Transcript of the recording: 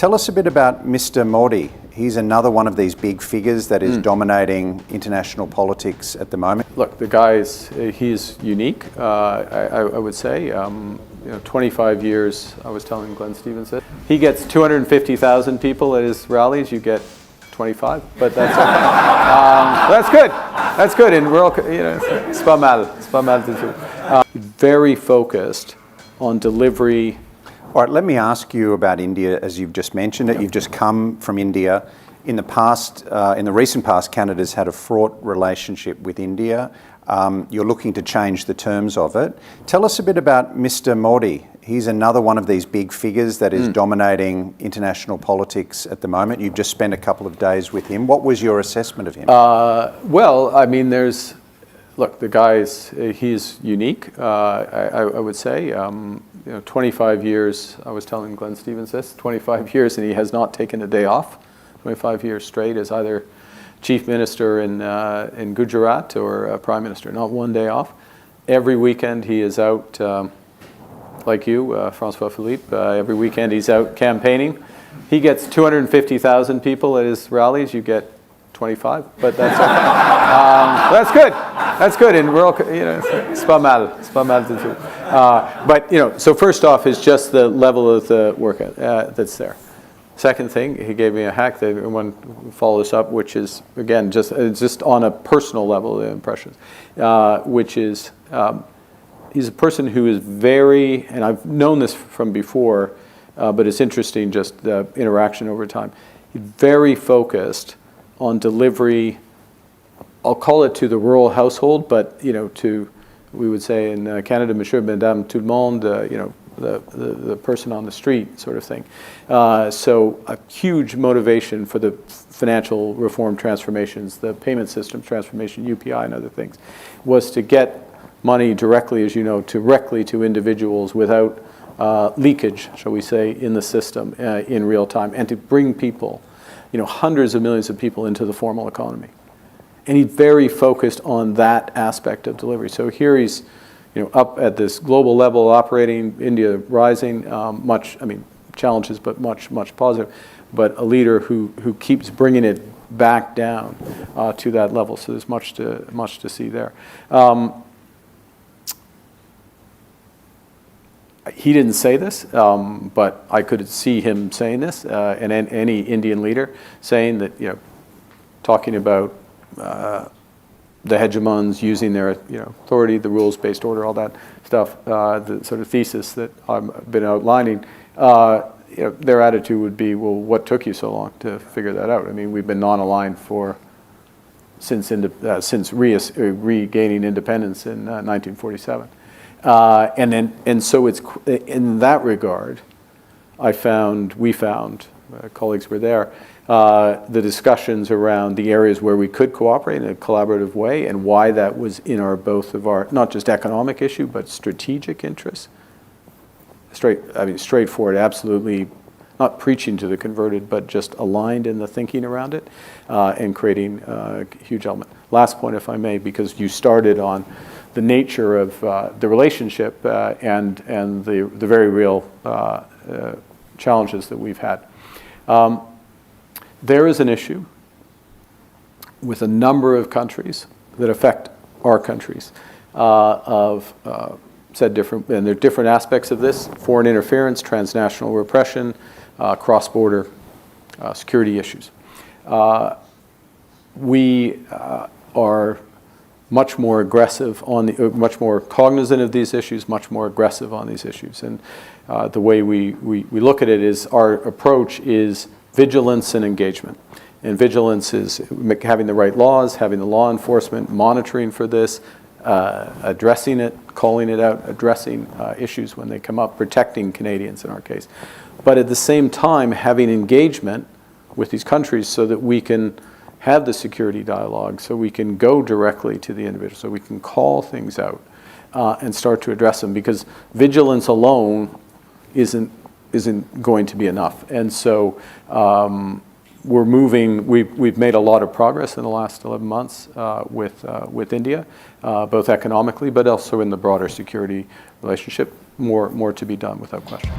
Tell us a bit about Mr. Modi. He's another one of these big figures that is dominating international politics at the moment. Look, the guy's, he's unique, I would say. 25 years, I was telling Glenn Stevens that. He gets 250,000 people at his rallies, you get 25, but that's that's good. That's good. In rural, it's pas mal. It's pas mal du tout. Very focused on delivery. All right, let me ask you about India, as you've just mentioned it. You've just come from India. In the past, in the recent past, Canada's had a fraught relationship with India. You're looking to change the terms of it. Tell us a bit about Mr. Modi. He's another one of these big figures that is dominating international politics at the moment. You've just spent a couple of days with him. What was your assessment of him? Well, I mean, look, the guy's, he's unique, I would say. 25 years, I was telling Glenn Stevens this, 25 years, and he has not taken a day off. 25 years straight as either Chief Minister in Gujarat or Prime Minister, not one day off. Every weekend he is out, like you, Francois Philippe, every weekend he's out campaigning. He gets 250,000 people at his rallies, you get 25, but that's that's good. That's good. In rural, it's pas mal. It's pas mal du tout. But so first off is just the level of the work that's there. Second thing, he gave me a hack that everyone follow this up, which is again just on a personal level, the impressions, which is he's a person who is very, and I've known this from before, but it's interesting just the interaction over time. He's very focused on delivery. I'll call it to the rural household, but we would say in Canada, Monsieur, Madame, tout le monde, the person on the street sort of thing. So a huge motivation for the financial reform transformations, the payment systems transformation, UPI and other things, was to get money directly, as you know, directly to individuals without leakage, shall we say, in the system in real time, and to bring people, hundreds of millions of people into the formal economy. And he's very focused on that aspect of delivery. So here he's, up at this global level, operating, India rising, challenges, but much positive. But a leader who keeps bringing it back down to that level. So there's much to see there. He didn't say this, but I could see him saying this, and any Indian leader saying that, talking about the hegemons using their authority, the rules-based order, all that stuff, the sort of thesis that I've been outlining, their attitude would be, well, what took you so long to figure that out? I mean, we've been non-aligned since regaining independence in 1947. And so it's in that regard, we found, colleagues were there, the discussions around the areas where we could cooperate in a collaborative way and why that was in both of our, not just economic issue, but strategic interests. Straightforward, absolutely not preaching to the converted, but just aligned in the thinking around it and creating a huge element. Last point, if I may, because you started on the nature of the relationship and the very real challenges that we've had. There is an issue with a number of countries that affect our countries said different, and there are different aspects of this: foreign interference, transnational repression, cross-border security issues. We are much more aggressive much more cognizant of these issues, much more aggressive on these issues. And the way we look at it is our approach is vigilance and engagement. And vigilance is having the right laws, having the law enforcement, monitoring for this, addressing it, calling it out, addressing issues when they come up, protecting Canadians in our case. But at the same time, having engagement with these countries so that we can have the security dialogue, so we can go directly to the individual, so we can call things out and start to address them, because vigilance alone isn't going to be enough. And so we're moving. We've made a lot of progress in the last 11 months with India, both economically, but also in the broader security relationship. More to be done, without question.